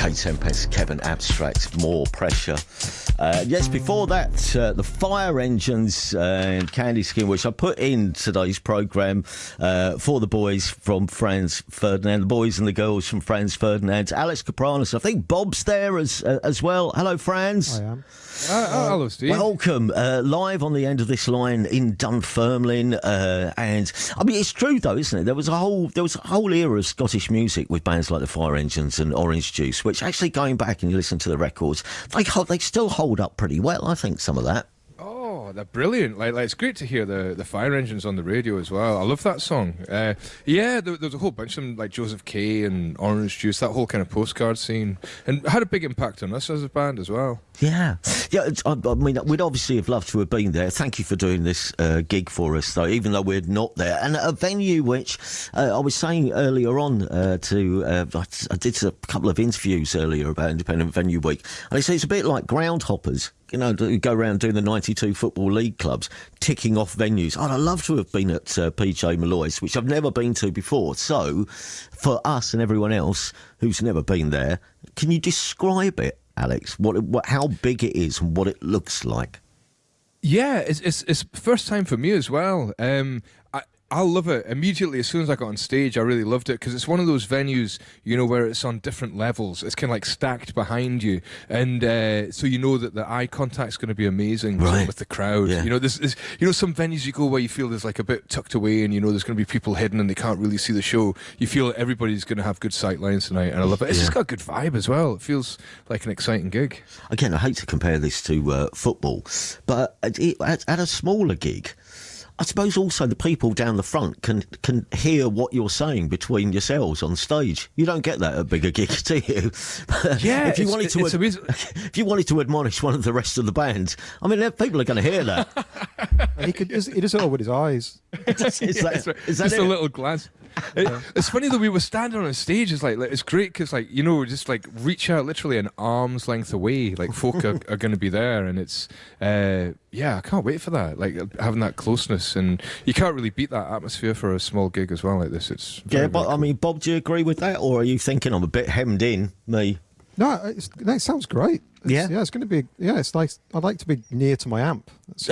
Kate Tempest, Kevin Abstract, More Pressure. Yes, before that, the Fire Engines and Candy Skin, which I put in today's programme for the boys from Franz Ferdinand, the boys and the girls from Franz Ferdinand. Alex Kapranos, I think Bob's there as well. Hello, Franz. I am. Hello, Steve. Welcome. Live on the end of this line in Dunfermline. And I mean, it's true though, isn't it? There was a whole era of Scottish music with bands like the Fire Engines and Orange Juice, which actually, going back and you listen to the records, they still hold up pretty well, I think, some of that. Oh, they're brilliant. Like it's great to hear the Fire Engines on the radio as well. I love that song. There's a whole bunch of them, like Joseph Kay and Orange Juice, that whole kind of postcard scene, and had a big impact on us as a band as well. Yeah. I mean, we'd obviously have loved to have been there. Thank you for doing this gig for us, though, even though we're not there. And a venue which I was saying earlier on I did a couple of interviews earlier about Independent Venue Week, and they say it's a bit like Groundhoppers. You know, go around doing the 92 Football League clubs, ticking off venues. I'd love to have been at PJ Molloys, which I've never been to before. So, for us and everyone else who's never been there, can you describe it, Alex? How big it is and what it looks like? Yeah, it's first time for me as well. I love it. Immediately, as soon as I got on stage, I really loved it because it's one of those venues, you know, where it's on different levels. It's kind of like stacked behind you, and so you know that the eye contact's going to be amazing with the crowd. Yeah. You know, there's some venues you go where you feel there's like a bit tucked away, and you know there's going to be people hidden and they can't really see the show. You feel everybody's going to have good sight lines tonight, and I love it. It's just got a good vibe as well. It feels like an exciting gig. Again, I hate to compare this to football, but at a smaller gig, I suppose also the people down the front can hear what you're saying between yourselves on stage. You don't get that at bigger gigs, do you? Yeah, if you wanted to admonish one of the rest of the band, I mean, people are going to hear that. He does it all with his eyes. Is that just it? a little glance. It's funny that we were standing on a stage. It's like it's great because, like, you know, just like reach out literally an arm's length away. Like folk are going to be there, and it's I can't wait for that. Like having that closeness, and you can't really beat that atmosphere for a small gig as well like this. It's very, but I mean, Bob, do you agree with that, or are you thinking I'm a bit hemmed in? Me? No, it sounds great. It's going to be. Yeah, it's nice. I'd like to be near to my amp. That's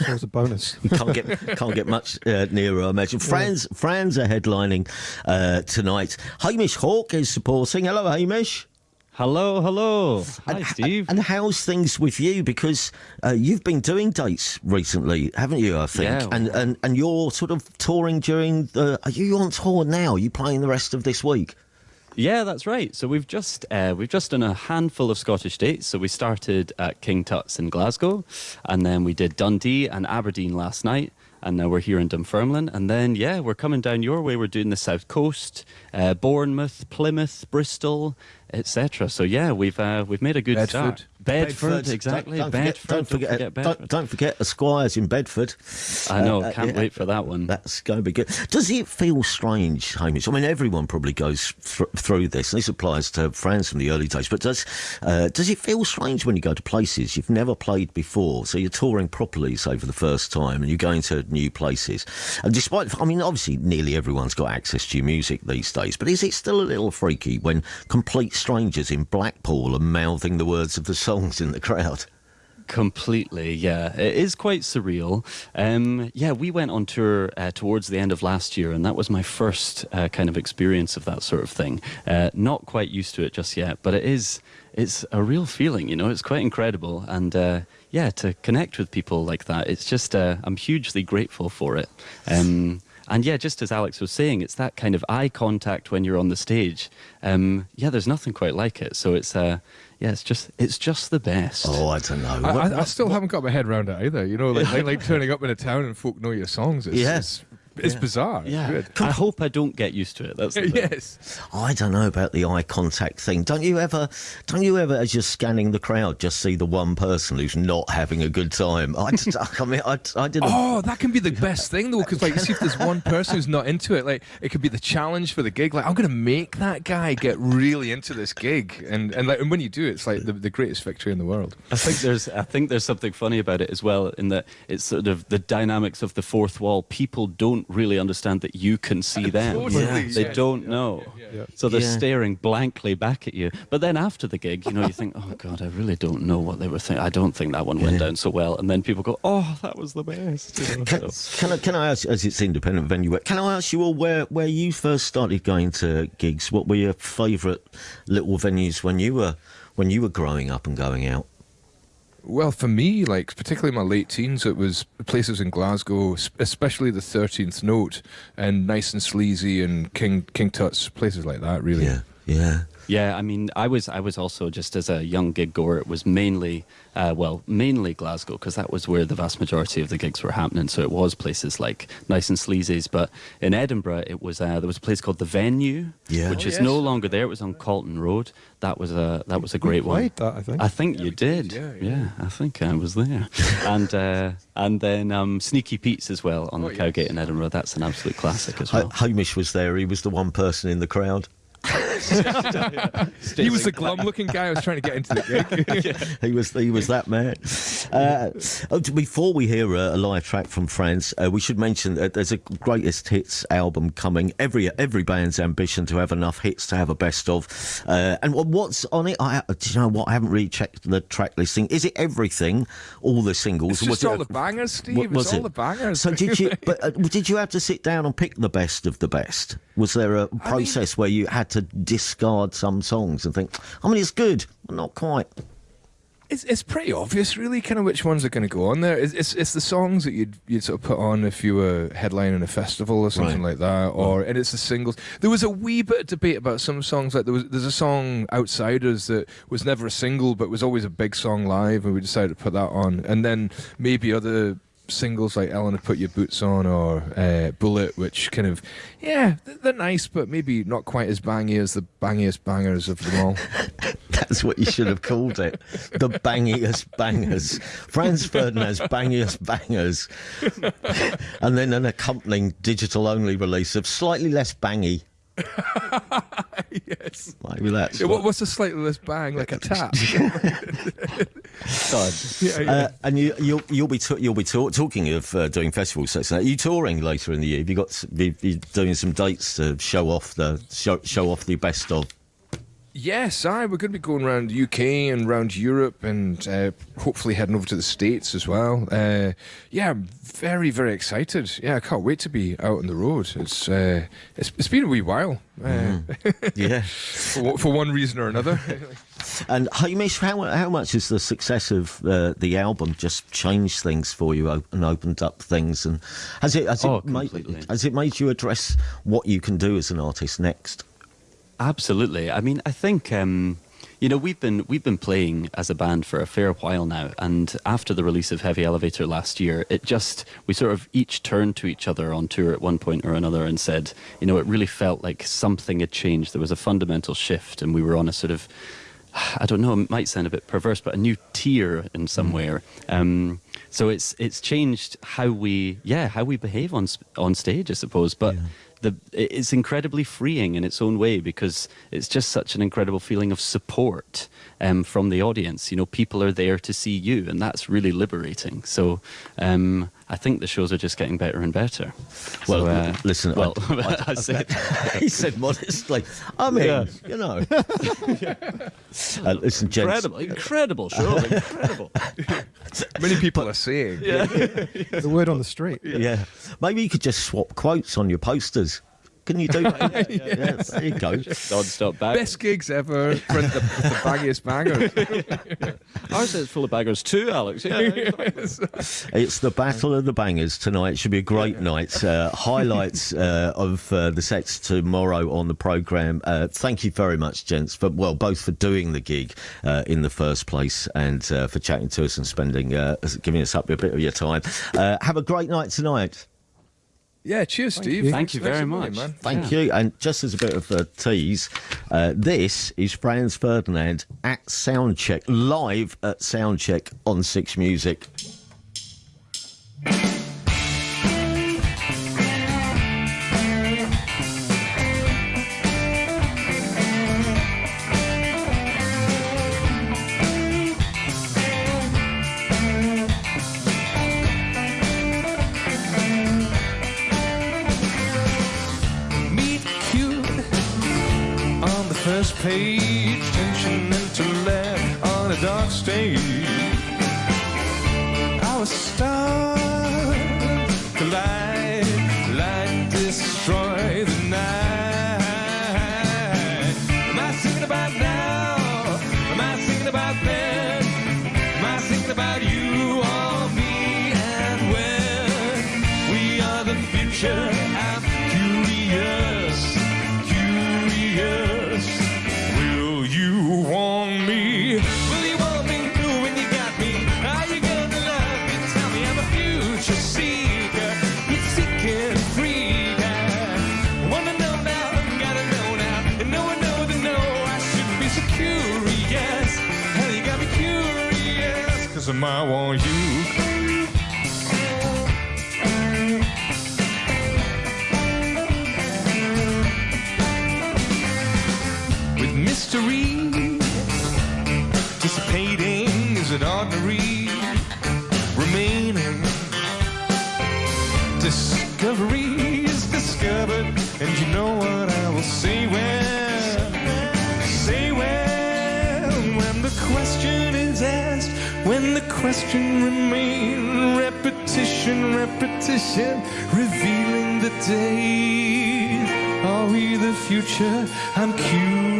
always a bonus. You can't get much nearer, I imagine. Franz are headlining tonight. Hamish Hawke is supporting. Hello, Hamish. Hello. Hi, Steve. And how's things with you? Because you've been doing dates recently, haven't you, I think? Yeah. And you're sort of touring during the... Are you on tour now? Are you playing the rest of this week? Yeah, that's right. So we've just done a handful of Scottish dates. So we started at King Tut's in Glasgow, and then we did Dundee and Aberdeen last night, and now we're here in Dunfermline. And then, we're coming down your way. We're doing the South Coast, Bournemouth, Plymouth, Bristol, etc. So we've made a good start. Bedford, exactly. Don't forget the Squires in Bedford. I know, can't wait for that one. That's going to be good. Does it feel strange, Hamish? I mean, everyone probably goes through this, and this applies to Franz from the early days, but does it feel strange when you go to places you've never played before? So you're touring properly, say, for the first time, and you're going to new places. And despite, I mean, obviously nearly everyone's got access to your music these days, but is it still a little freaky when complete strangers in Blackpool are mouthing the words of the songs in the crowd? Completely, yeah. It is quite surreal. We went on tour towards the end of last year, and that was my first kind of experience of that sort of thing. Not quite used to it just yet, but it's a real feeling, you know. It's quite incredible, and to connect with people like that, it's just I'm hugely grateful for it. And just as Alex was saying, it's that kind of eye contact when you're on the stage. There's nothing quite like it. So it's just the best. Oh, I don't know. I still haven't got my head around it either. You know, like turning up in a town and folk know your songs. It's bizarre. Yeah. It's good. I hope I don't get used to it. That's the thing. Yes. I don't know about the eye contact thing. Don't you ever, as you're scanning the crowd, just see the one person who's not having a good time? I didn't. Oh, that can be the best thing though, because like, see if there's one person who's not into it, like it could be the challenge for the gig. Like, I'm going to make that guy get really into this gig, and when you do, it's like the greatest victory in the world. I think there's something funny about it as well, in that it's sort of the dynamics of the fourth wall. People don't don't really understand that you can see them. Totally, They don't know. So they're staring blankly back at you. But then after the gig, you think, oh God, I really don't know what they were thinking. I don't think that one went down so well. And then people go, oh, that was the best. Can I ask, as it's independent venue, can I ask you all where you first started going to gigs? What were your favourite little venues when you were growing up and going out? Well, for me, particularly my late teens, it was places in Glasgow, especially the 13th Note and Nice and Sleazy and King Tut's, places like that, really. Yeah. Yeah, I mean, I was also, just as a young gig goer, it was mainly Glasgow, because that was where the vast majority of the gigs were happening. So it was places like Nice and Sleazy's. But in Edinburgh, it was there was a place called The Venue, which is no longer there. It was on Calton Road. That was a great one. Played that, I think. I think you did. Yeah, I think I was there. And then Sneaky Pete's as well on the Cowgate in Edinburgh. That's an absolute classic as well. Hamish was there. He was the one person in the crowd. He was the glum-looking guy I was trying to get into the gig. He was that man. Before we hear a live track from Franz, we should mention that there's a greatest hits album coming. Every band's ambition to have enough hits to have a best of. And what's on it? Do you know what? I haven't really checked the track listing. Is it everything? All the singles? It's just all the bangers, Steve. It's all the bangers. So did you have to sit down and pick the best of the best? Was there a process where you had to discard some songs and think, it's good, but not quite? It's pretty obvious, really, kind of which ones are going to go on there. It's the songs that you'd sort of put on if you were headlining a festival or something like that, and it's the singles. There was a wee bit of debate about some songs. Like there's a song Outsiders that was never a single but was always a big song live, and we decided to put that on. And then maybe other singles like Eleanor Put Your Boots On or Bullet, which kind of, they're nice, but maybe not quite as bangy as the bangiest bangers of them all. That's what you should have called it. The bangiest bangers. Franz Ferdinand's bangiest bangers. And then an accompanying digital-only release of slightly less bangy. Yes. Maybe that's what's a slightly less bang, like a tap? And you'll be talking of doing festivals. So are you touring later in the year? Have you doing some dates to show off the best of? Yes, we're going to be going around the UK and around Europe and hopefully heading over to the States as well. I'm very, very excited. I can't wait to be out on the road. It's been a wee while. For one reason or another. And Hamish, how much has the success of the album just changed things for you and opened up things? And has it made you address what you can do as an artist next? Absolutely. I mean, I think we've been playing as a band for a fair while now, and after the release of Heavy Elevator last year, we sort of each turned to each other on tour at one point or another and said, it really felt like something had changed. There was a fundamental shift, and we were on a sort of, I don't know, it might sound a bit perverse, but a new tier in some way. So it's changed how we behave on stage, I suppose, but. It's incredibly freeing in its own way, because it's just such an incredible feeling of support from the audience. People are there to see you, and that's really liberating. So I think the shows are just getting better and better. Well, listen. Well, I said he said modestly. I mean, listen, gents. Incredible show, incredible. Many people are saying. The word on the street. Yeah. Maybe you could just swap quotes on your posters. Can you do that? There you go. Non-stop bag. Best gigs ever. With the baggiest bangers. Ours is full of bangers too, Alex. It's the Battle of the Bangers tonight. It should be a great night. Highlights of the sets tomorrow on the programme. Thank you very much, gents, both for doing the gig in the first place and for chatting to us and giving us up a bit of your time. Have a great night tonight. Yeah, cheers, Steve. Thank you very much. Man. Thank you. And just as a bit of a tease, this is Franz Ferdinand at Soundcheck, live at Soundcheck on Six Music. each tension intellect on a dark stage. Our stars collide, light destroy the night. Am I singing about now? Am I singing about then? Am I singing about you or me and when? We are the future. I'm curious, curious. Will you want me? Will you want me when you got me? Are you gonna love me? Tell me I'm a future seeker, good seeking freak. I wanna know now, gotta know now, and no one know to know. I shouldn't be so curious. Hell, you got me curious, 'cause I might want you. With mystery dissipating, is it ordinary? Remaining discovery is discovered, and you know what I will say when the question is asked, when the question remains. Repetition, repetition, revealing the days. Are we the future? I'm curious.